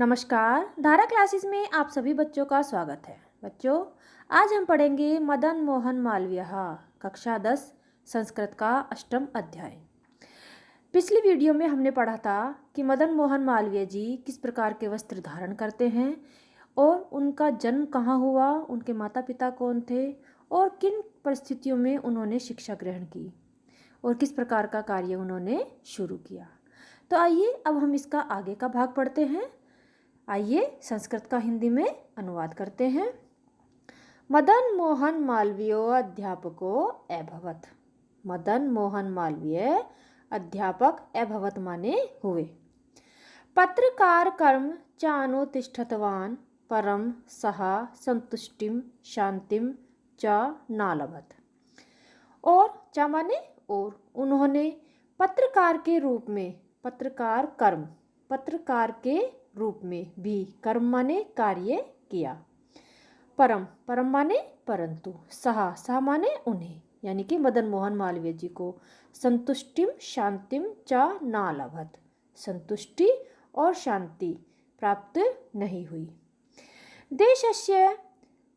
नमस्कार। धारा क्लासेस में आप सभी बच्चों का स्वागत है। बच्चों, आज हम पढ़ेंगे मदन मोहन मालवीय, कक्षा 10 संस्कृत का अष्टम अध्याय। पिछली वीडियो में हमने पढ़ा था कि मदन मोहन मालवीय जी किस प्रकार के वस्त्र धारण करते हैं और उनका जन्म कहाँ हुआ, उनके माता पिता कौन थे और किन परिस्थितियों में उन्होंने शिक्षा ग्रहण की और किस प्रकार का कार्य उन्होंने शुरू किया। तो आइए अब हम इसका आगे का भाग पढ़ते हैं। आइए संस्कृत का हिंदी में अनुवाद करते हैं। मदन मोहन मालवीय अध्यापको अभवत्। मदन मोहन मालवीय अध्यापक अभवत् माने हुए। पत्रकार कर्म चानुतिष्ठतवान् परम सः संतुष्टिम शांतिम च नालभत। और चा माने और, उन्होंने पत्रकार के रूप में, पत्रकार कर्म, पत्रकार के रूप में भी, कर्म माने कार्य किया। परम, परम माने परंतु, सह माने उन्हें, यानी कि मदन मोहन मालवीय जी को संतुष्टिम शांतिम च नालभत, संतुष्टि और शांति प्राप्त नहीं हुई। देशस्य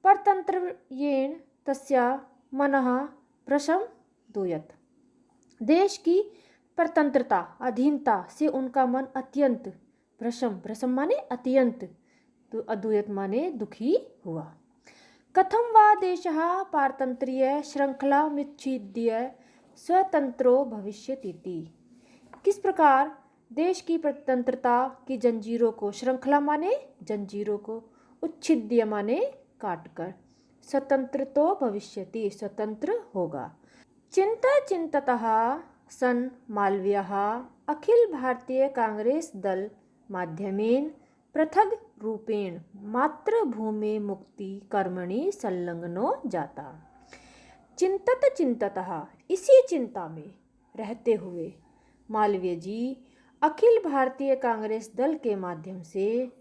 परतंत्रेण तस्य मनः भ्रशं दूयत। देश की परतंत्रता, अधीनता से उनका मन अत्यंत, भ्रशम, भ्रशम माने अत्यंत, तो अद्वैत माने दुखी हुआ। कथम वा देशः पारतंत्रीय श्रृंखला मिच्छिद्य स्वतंत्रो भविष्यतीति। किस प्रकार देश की परतंत्रता की जंजीरों को, श्रृंखला माने जंजीरों को, उच्छिद्य माने काटकर, स्वतंत्र तो भविष्यति, स्वतंत्र होगा। चिंततः सन मालवीयः अखिल भारतीय कांग्रेस दल माध्यमेन पृथग रूपेण मातृभूमि मुक्ति कर्मणि संलग्नो जाता। चिंततः, इसी चिंता में रहते हुए मालवीय जी अखिल भारतीय कांग्रेस दल के माध्यम से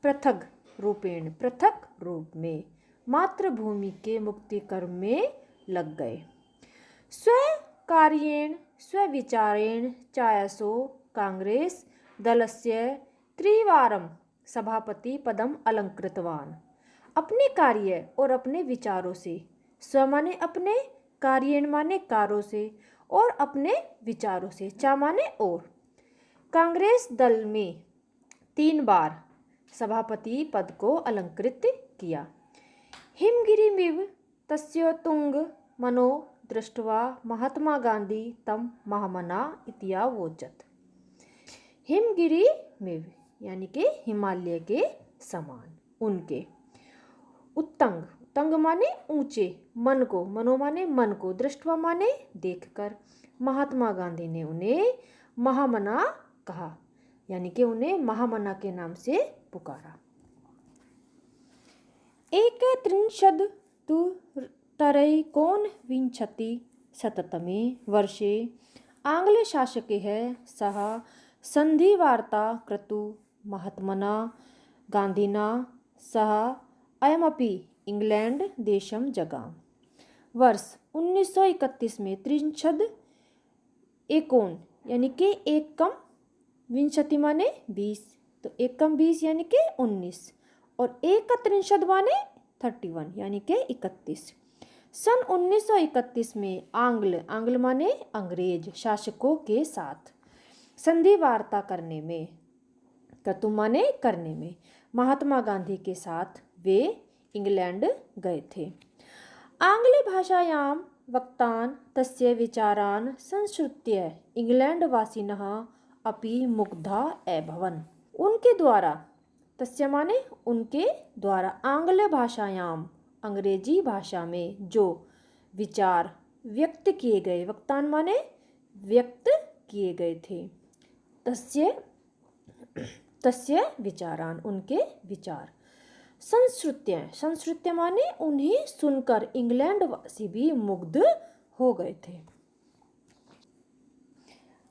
पृथक रूपेण, पृथक रूप में मातृभूमि के मुक्ति कर्म में लग गए। स्वकार्येण स्वविचारेण चायसो कांग्रेस दलस्य त्रिवारं सभापति पदम अलंकृतवान। अपने कार्य और अपने विचारों से, स्व माने अपने, कार्येण माने कार्यों से, और अपने विचारों से, चा माने और, कांग्रेस दल में 3 बार सभापति पद को अलंकृत किया। हिमगिरिमिव तस्य तुंग मनो दृष्ट्वा महात्मा गांधी तम महामना इत्यावोचत। हिमगिरी में, यानी कि हिमालय के समान, उनके, उत्तंग, तंग माने ऊंचे, मन को, मनो माने मन को, दृष्टवा माने देखकर, महात्मा गांधी ने उन्हें महामना कहा, यानी कि उन्हें महामना के नाम से पुकारा। 1939 वर्षे आंग्ल शासकैः सह संधिवार्ता कृतु महात्मना गांधिना सह अयमपि इंग्लैंड देशम जगाम। वर्ष 1931 में 33 एकोन, यानी कि एकम, विंशति माने 20, तो एकम 20 यानी कि 19, और 31 माने 31 यानी कि 31। सन 1931 में आंग्ल माने अंग्रेज शासकों के साथ संधि वार्ता करने में, क्रतु माने करने में, महात्मा गांधी के साथ वे इंग्लैंड गए थे। आंग्ल भाषायां वक्तान् तस्य विचारान् संश्रुत्य इंग्लैंडवासिनः अपि मुग्धा अभवन्। उनके द्वारा, तस्य माने उनके द्वारा, आंग्ल भाषायां, अंग्रेजी भाषा में जो विचार व्यक्त किए गए, वक्तान माने व्यक्त किए गए थे, तस्य विचारान, उनके विचार, संश्रुत्य माने उन्हें सुनकर इंग्लैंड वासी भी मुग्ध हो गए थे।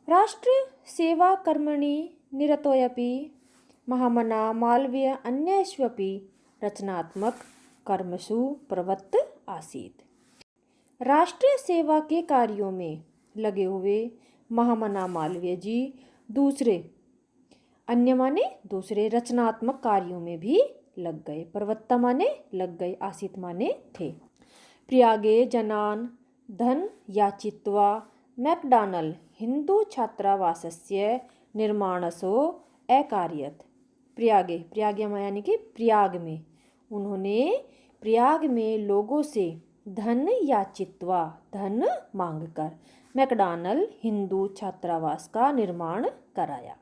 राष्ट्र सेवा कर्मणि निरतोऽपि महामना मालवीय अन्येष्वपि रचनात्मक कर्मसु प्रवृत्त आसीत्। राष्ट्रीय सेवा के कार्यों में लगे हुए महामना मालवीय जी दूसरे अन्य माने दूसरे रचनात्मक कार्यों में भी लग गए। प्रवत्ता माने लग गए, आसित माने थे। प्रयागे जनान धन याचित्वा मैकडॉनल हिंदू छात्रावासस्य निर्माणसो अकार्यत। प्रयागे, प्रयाग यानी कि प्रयाग में, उन्होंने प्रयाग में लोगों से धन याचित्वा धन मांगकर मैकडॉनल हिंदू छात्रावास का निर्माण कराया।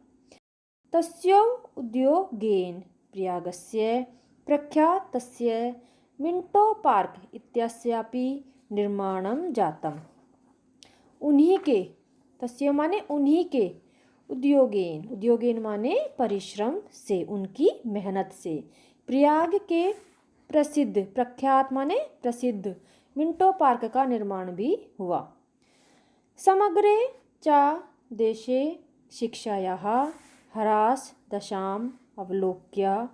तस्य उद्योगेन प्रयागस्य प्रख्यातस्य मिंटो पार्क इत्यस्यापि निर्माणं जातम्। उन्हीं के, तस्य माने उन्हीं के, उद्योगेन, उद्योगेन माने परिश्रम से, उनकी मेहनत से, प्रयाग के प्रसिद्ध, प्रख्यात माने प्रसिद्ध, मिंटो पार्क का निर्माण भी हुआ। समग्रे च देशे शिक्षायाः ह्रास दशाम् अवलोक्य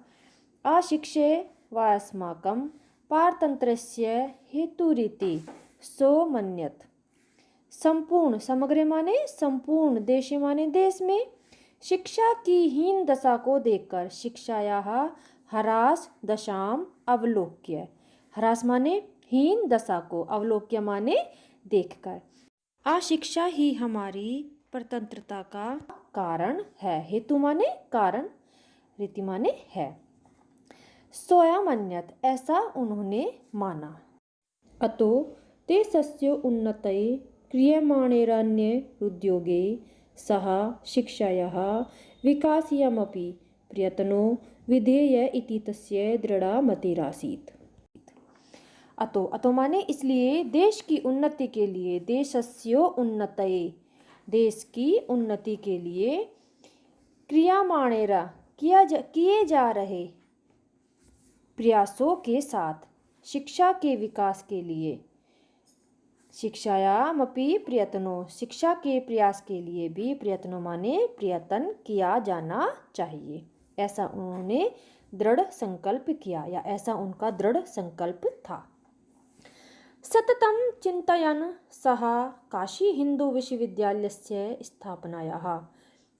अशिक्षे वास्माकं पारतंत्रस्य हेतुरिति सो मन्यत। संपूर्ण, समग्र माने संपूर्ण, देशे माने देश में, शिक्षा की हीन दशा को देखकर, शिक्षायाः ह्रास दशाम अवलोक्य, ह्रास माने हीन दशा को, अवलोक्य माने देखकर, अशिक्षा ही हमारी परतंत्रता का कारण है। हेतु माने कारण, रीति माने है। सोया मन्यत, ऐसा उन्होंने माना। अतो देशस्य उन्नतये क्रियमाणेरन्ये उद्योगे सह शिक्षायाः विकासयमपि प्रयत्नो विधेय इति तस्य दृढ़ा मतिरासीत्। अतो, अतो माने इसलिए, देश की उन्नति के लिए, देशस्य उन्नतये, देश की उन्नति के लिए, क्रियमाणेरा किए जा रहे प्रयासों के साथ, शिक्षा के विकास के लिए, शिक्षायामपि प्रयत्नो, शिक्षा के प्रयास के लिए भी, प्रयत्नों माने प्रयत्न किया जाना चाहिए, ऐसा उन्होंने दृढ़ संकल्प किया, या ऐसा उनका दृढ़ संकल्प था। सततं चिन्तयन् सः काशी हिंदू विश्वविद्यालयस्य स्थापनायाः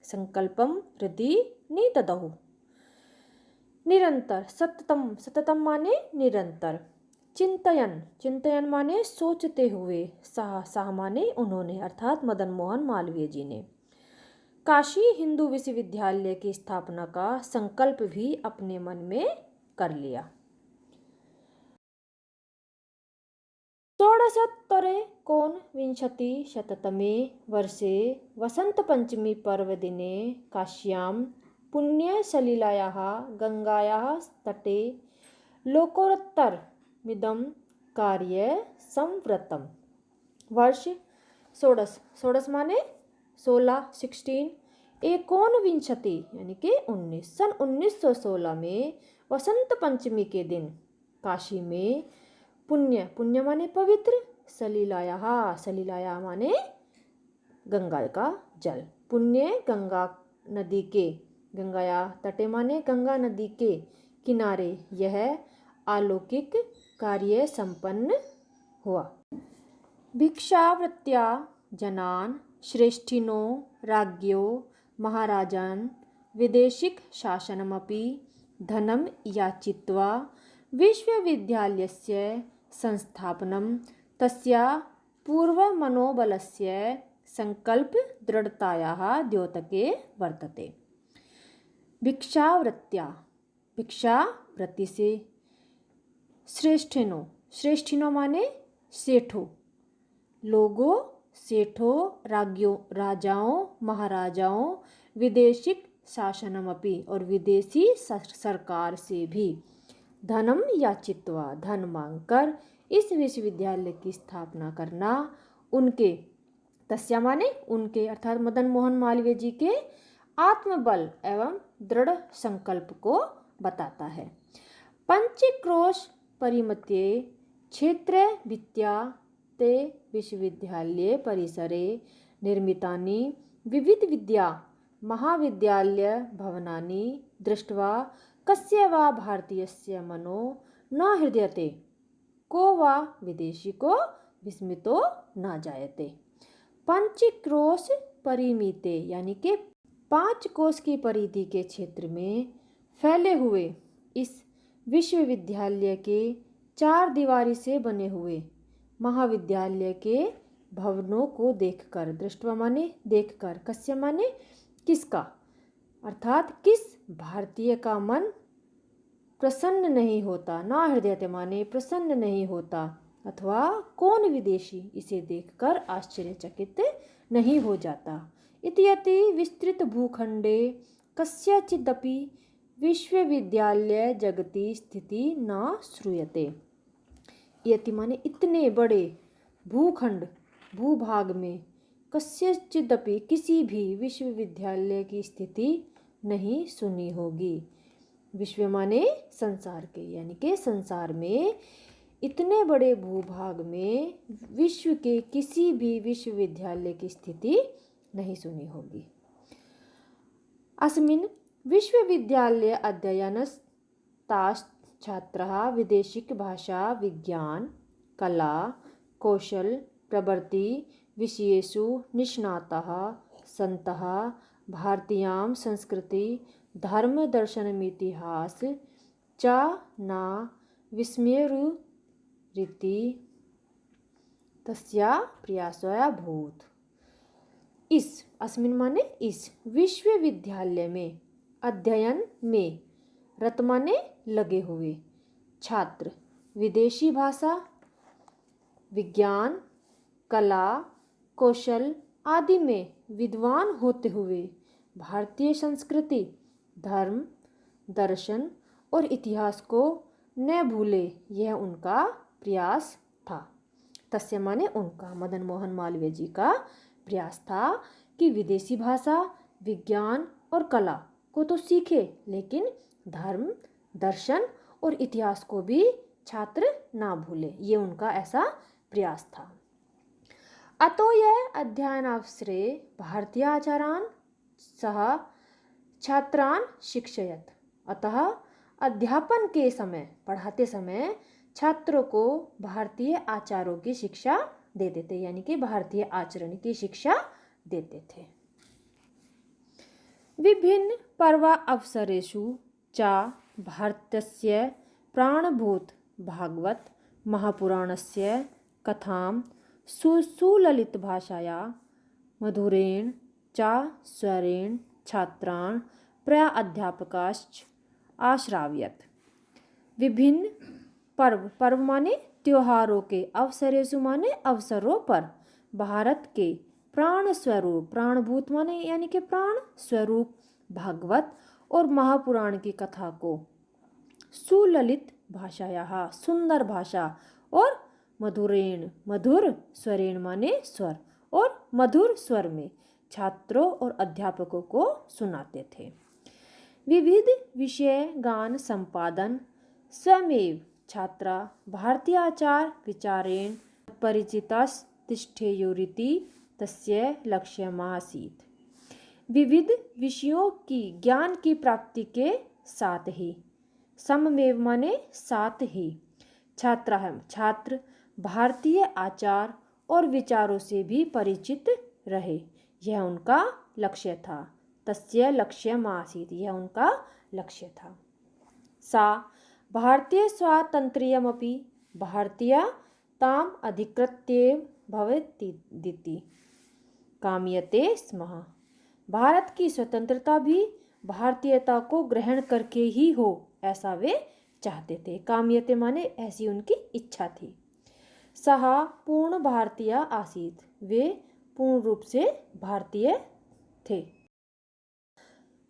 संकल्पं हृदि निददौ। निरंतर, सततम, सततम माने निरंतर, चिंतयन, चिंतयन माने सोचते हुए, सह, सह माने उन्होंने, अर्थात मदन मोहन मालवीय जी ने काशी हिंदू विश्वविद्यालय की स्थापना का संकल्प भी अपने मन में कर लिया। 1619 वर्षे वसंत पंचमी पर्वदिने काश्यां पुण्यसलिलायाः गंगायाः तटे लोकोत्तरमिदं कार्य संवृत्तम्। वर्ष 16, 16 माने 16, 16, 19 यानी कि 19, सन 1916 में वसंत पंचमी के दिन काशी में पुण्य, पुण्य माने पवित्र, सलिलायाः, सलिलाया माने गंगा का जल, पुण्य गंगा नदी के, गंगाया तटे माने गंगा नदी के किनारे यह अलौकिक कार्य संपन्न हुआ। भिक्षावृत्त्या जनान् श्रेष्ठिनो राज्ञो महाराजान् विदेशिक शासनमपि धनं याचित्वा विश्वविद्यालयस्य संस्थापनं तस्य पूर्वमनोबलस्य संकल्प दृढ़तायाः द्योतके वर्तते। भिक्षावृत्त्या, भिक्षावृत्ति से, श्रेष्ठिनो, श्रेष्ठिनो माने सेठों, लोगों, सेठों, राज्यों, राजाओं, महाराजाओं, विदेशिक शासनमपि और विदेशी सरकार से भी, धनम याचित्वा धन मांगकर इस विश्वविद्यालय की स्थापना करना उनके, तस्या माने उनके, अर्थात मदन मोहन मालवीय जी के आत्मबल एवं दृढ़ संकल्प को बताता है। पंचक्रोश परिमिते क्षेत्रे विद्या ते विश्वविद्यालय परिसरे निर्मितानि विविध विद्या महाविद्यालय भवनानि दृष्ट्वा कस्य वा भारतीयस्य मनो न हृदयते को वा विदेशी को विस्मितो न जायते। पंचक्रोश परिमिते यानी कि 5 कोस की परिधि के क्षेत्र में फैले हुए इस विश्वविद्यालय के 4 दीवारी से बने हुए महाविद्यालय के भवनों को देखकर, दृष्टवा माने देखकर, कस्य माने किसका, अर्थात किस भारतीय का मन प्रसन्न नहीं होता, ना हृदयते माने प्रसन्न नहीं होता, अथवा कौन विदेशी इसे देखकर आश्चर्यचकित नहीं हो जाता। इत्यति विस्तृत भूखंडे कस्यचिदपि विश्वविद्यालय जगति स्थिति न श्रूयते। यति माने इतने बड़े भूखंड, भूभाग में कस्यचिदपि किसी भी विश्वविद्यालय की स्थिति नहीं सुनी होगी। विश्व माने संसार के, यानी कि संसार में इतने बड़े भूभाग में विश्व के किसी भी विश्वविद्यालय की स्थिति नहीं सुनी होगी। अस्मिन् विश्वविद्यालय अध्ययनस्ताश्च छात्राः विदेशिक भाषा, विज्ञान, कला, कौशल, प्रवृत्ति विषयेषु निष्णाताः सन्तः भारतीयां संस्कृति, धर्म, दर्शनमितिहास च न विस्मृतिरिति तस्या प्रयासोऽभूत्। इस अस्मिन् माने इस विश्वविद्यालय में, अध्ययन में, रत माने लगे हुए, छात्र विदेशी भाषा, विज्ञान, कला, कौशल आदि में विद्वान होते हुए भारतीय संस्कृति, धर्म, दर्शन और इतिहास को न भूले, यह उनका प्रयास था। तस्य माने उनका, मदन मोहन मालवीय जी का प्रयास था कि विदेशी भाषा, विज्ञान और कला को तो सीखे, लेकिन धर्म, दर्शन और इतिहास को भी छात्र ना भूले, ये उनका ऐसा प्रयास था। अतो यह अध्ययनावसरे भारतीय आचारान् सह छात्रान् शिक्षयत्। अतः अध्यापन के समय, पढ़ाते समय छात्रों को भारतीय आचारों की शिक्षा देते थे, यानी कि भारतीय आचरण की शिक्षा देते थे। विभिन्न पर्व अवसरेषु च भारतस्य प्राणभूत भागवत महापुराणस्य कथां सुललित भाषाया मधुरेण च स्वरेण छात्रान् प्राध्यापकाश्च आश्रावयत्। विभिन्न पर्व माने त्योहारों के, अवसरेषु माने अवसरों पर, भारत के प्राण स्वरूप, प्राणभूत माने यानी कि प्राण स्वरूप भागवत और महापुराण की कथा को सुललित भाषाया, सुंदर भाषा, और मधुरेण, मधुर, स्वरेण माने स्वर, और मधुर स्वर में छात्रों और अध्यापकों को सुनाते थे। विविध विषय गान संपादन स्वयमेव छात्रा भारतीय आचार विचारेण परिचितास्तिष्ठेयुरिति तस्य लक्ष्यमासीत्। विविध विषयों की ज्ञान की प्राप्ति के साथ ही, सममेव माने साथ ही, छात्र भारतीय आचार और विचारों से भी परिचित रहे, यह उनका लक्ष्य था। तस्य लक्ष्यमासीत्, यह उनका लक्ष्य था। सा भारतीय स्वातंत्र्यमपि भारतीयताम् अधिकृत्यैव भवेदिति कामयते स्म। भारत की स्वतंत्रता भी भारतीयता को ग्रहण करके ही हो, ऐसा वे चाहते थे। कामयते माने ऐसी उनकी इच्छा थी। सः पूर्ण भारतीय आसीत्, वे पूर्ण रूप से भारतीय थे।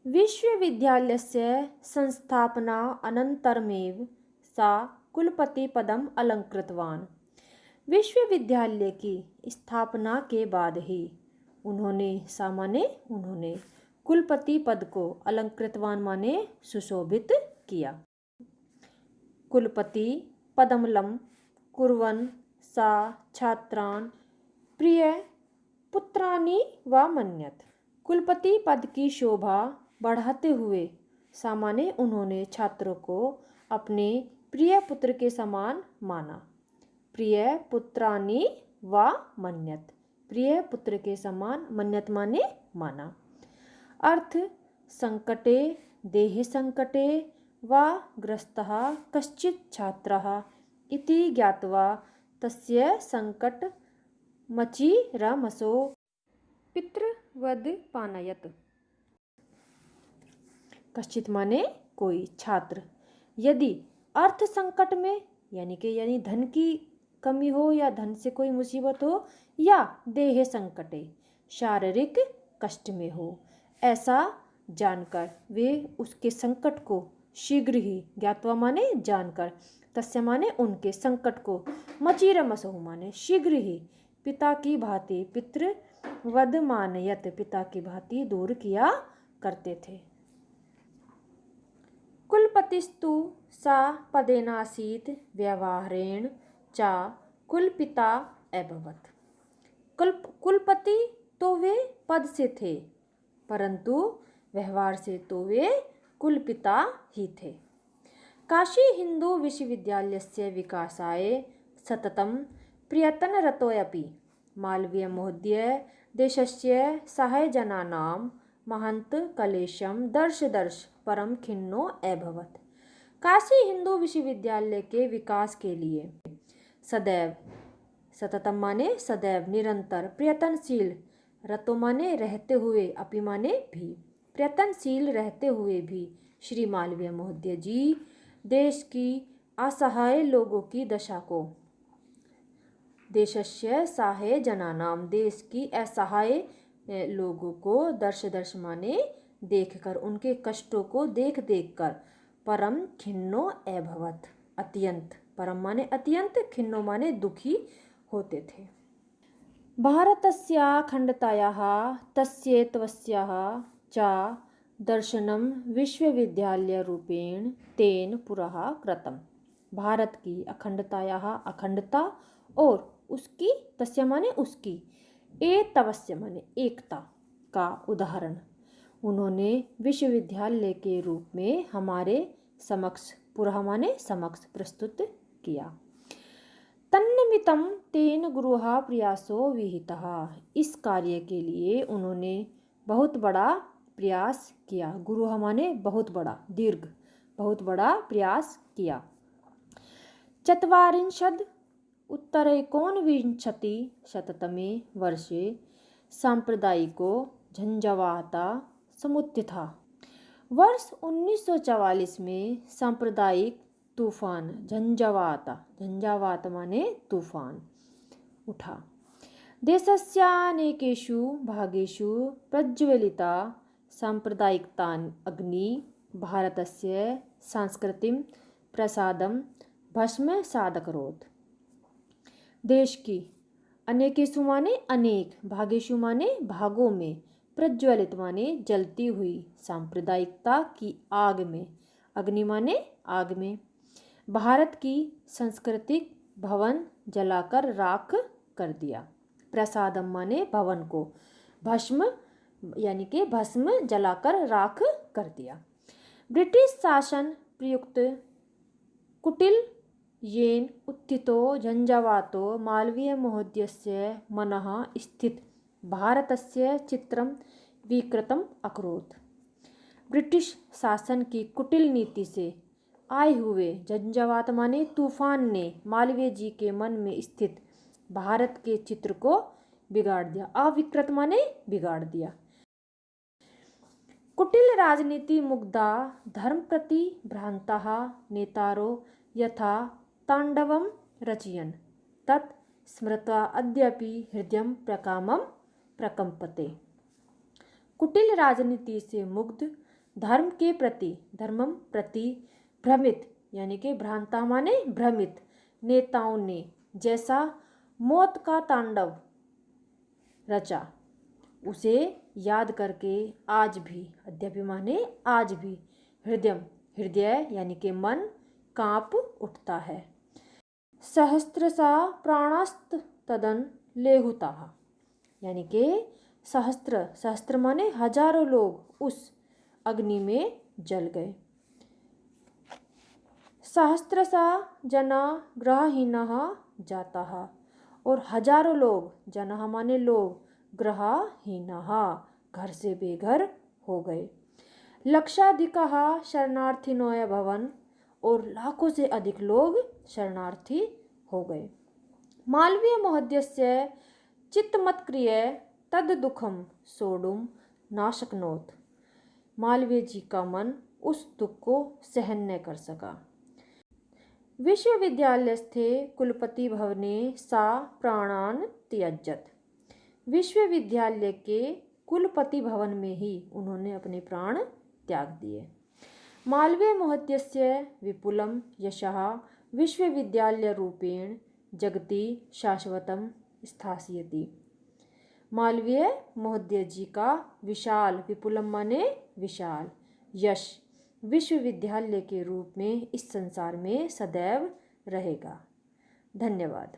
विश्वविद्यालयस्य संस्थापना अनन्तरमेव सा कुलपति पदम् अलंकृतवान्। विश्वविद्यालय की स्थापना के बाद ही उन्होंने कुलपति पद को अलंकृतवान माने सुशोभित किया। कुलपति पदमलं कुर्वन् सा छात्रान् प्रिय पुत्राणि व मन्यत। कुलपति पद की शोभा बढ़ाते हुए सामान्य उन्होंने छात्रों को अपने प्रिय पुत्र के समान माना। प्रिय पुत्राणि व मन्यत, प्रिय पुत्र के समान, मन्यत माने माना। अर्थ संकटे देह संकटे वा ग्रस्तः कश्चित् छात्रः इति ज्ञात्वा तस्य संकटमचिरमसो पितृवद पानयत। कश्चित माने कोई, छात्र। यदि अर्थ संकट में यानी धन की कमी हो या धन से कोई मुसीबत हो, या देह संकटे शारीरिक कष्ट में हो, ऐसा जानकर वे उसके संकट को शीघ्र ही, ज्ञात्वा माने जानकर, तस्य माने उनके, संकट को, मचिरमसहु माने शीघ्र ही, पिता की भांति, पितृवद मानयत पिता की भांति दूर किया करते थे। कुलपतिस्तु सा पदेनासीत् व्यवहारेण चा कुलपिता अभवत्। कुलपति तो वे पद से थे, परंतु व्यवहार से तो वे कुलपिता ही थे। काशी हिंदू विश्वविद्यालयस्य विकासाय सततं प्रयत्नरतोऽपि मालवीय महोदय देशस्य सहायजनानां महंत कलेशं दर्श परम खिन्नो अभवत्। काशी हिंदू विश्वविद्यालय के विकास के लिए सदैव, सततम माने सदैव, निरंतर, प्रयत्नशील, रतो माने रहते हुए, अपि माने भी, प्रयत्नशील रहते हुए भी श्री मालवीय महोदय जी देश की असहाय लोगों की दशा को, देशस्य सहाय जनानाम, देश की असहाय लोगों को, दर्श माने देखकर, उनके कष्टों को देख कर, परम खिन्नो अभवत्, अत्यंत, परम माने अत्यंत, खिन्नो माने दुखी होते थे। भारतस्याखण्डतायाः तस्यैतवस्याः च दर्शनं विश्वविद्यालयरूपेण तेन पुरः कृतम्। भारत की अखंडतायाः, अखंडता, और उसकी, तस्य माने उसकी, एतवस्य माने एकता का उदाहरण उन्होंने विश्वविद्यालय के रूप में हमारे समक्ष, पुरः माने समक्ष, प्रस्तुत किया। तन्निमित्तं तेन गुरुः प्रयासो विहितः। इस कार्य के लिए उन्होंने बहुत बड़ा प्रयास किया। गुरुः माने बहुत बड़ा, दीर्घ, बहुत बड़ा प्रयास किया। चत्वारिंशद् उत्तरैकोनविंशतिशततमे वर्षे सांप्रदायिको झंझावात समुत्थितः। वर्ष 1944 में सांप्रदायिक तूफान झंझावात, झंझावात माने तूफान, उठा। देशस्यानेकेषु भागेषु प्रज्वलिता सांप्रदायिकतान् अग्नि भारतस्य सांस्कृतिं प्रसादं भस्मसादकरोत्। देश की अनेकेषु माने अनेक, भागेषु माने भागों में, प्रज्वलित माने जलती हुई, सांप्रदायिकता की आग में, अग्नि माने आग में, भारत की सांस्कृतिक भवन जलाकर राख कर दिया। प्रसादम माने भवन को, भस्म यानी कि भस्म जलाकर राख कर दिया। ब्रिटिश शासन प्रयुक्त कुटिल येन उत्थितो झंझावातो मालवीय महोदयस्य मनः स्थित भारतस्य चित्रं विकृतम् अकरोत्। ब्रिटिश शासन की कुटिल नीति से आए हुए झंझावात माने तूफान ने मालवीय जी के मन में स्थित भारत के चित्र को बिगाड़ दिया। अविकृत माने बिगाड़ दिया। कुटिल राजनीति मुग्धा धर्म प्रति भ्रांताः नेतारो यथा तांडवं रचयन् तत् स्मृत्वा अद्यापि हृदयं प्रकामं प्रकंपते। कुटिल राजनीति से मुग्ध, धर्म के प्रति, धर्मम प्रति भ्रमित यानी कि भ्रांता माने भ्रमित नेताओं ने जैसा मौत का तांडव रचा, उसे याद करके आज भी, अद्यापि माने आज भी, हृदय यानी कि मन कांप उठता है। सहस्त्रशा प्राणस्तदन लेहुताः यानी कि सहस्त्र माने हजारों लोग उस अग्नि में जल गए। सहस्त्रशा जना गृहहीनः जाताः और हजारों लोग, जनः माने लोग, गृहहीनः घर से बेघर हो गए। लक्षाधिकः शरणार्थिनोय भवन, और लाखों से अधिक लोग शरणार्थी हो गए। मालवीय महोदयस्य चित्तमत्क्रिय तद दुखम सोढुम ना शक्नोत। मालवीय जी का मन उस दुख को सहन न कर सका। विश्वविद्यालयस्थे कुलपति भवने सा प्राणान त्यजत। विश्वविद्यालय के कुलपति भवन में ही उन्होंने अपने प्राण त्याग दिए। मालवीय महोदयस्य विपुलं यशः विश्वविद्यालय रूपेण जगति शाश्वतम स्थास्यति। मालवीय महोदय जी का विशाल, विपुलम माने विशाल, यश विश्वविद्यालय के रूप में इस संसार में सदैव रहेगा। धन्यवाद।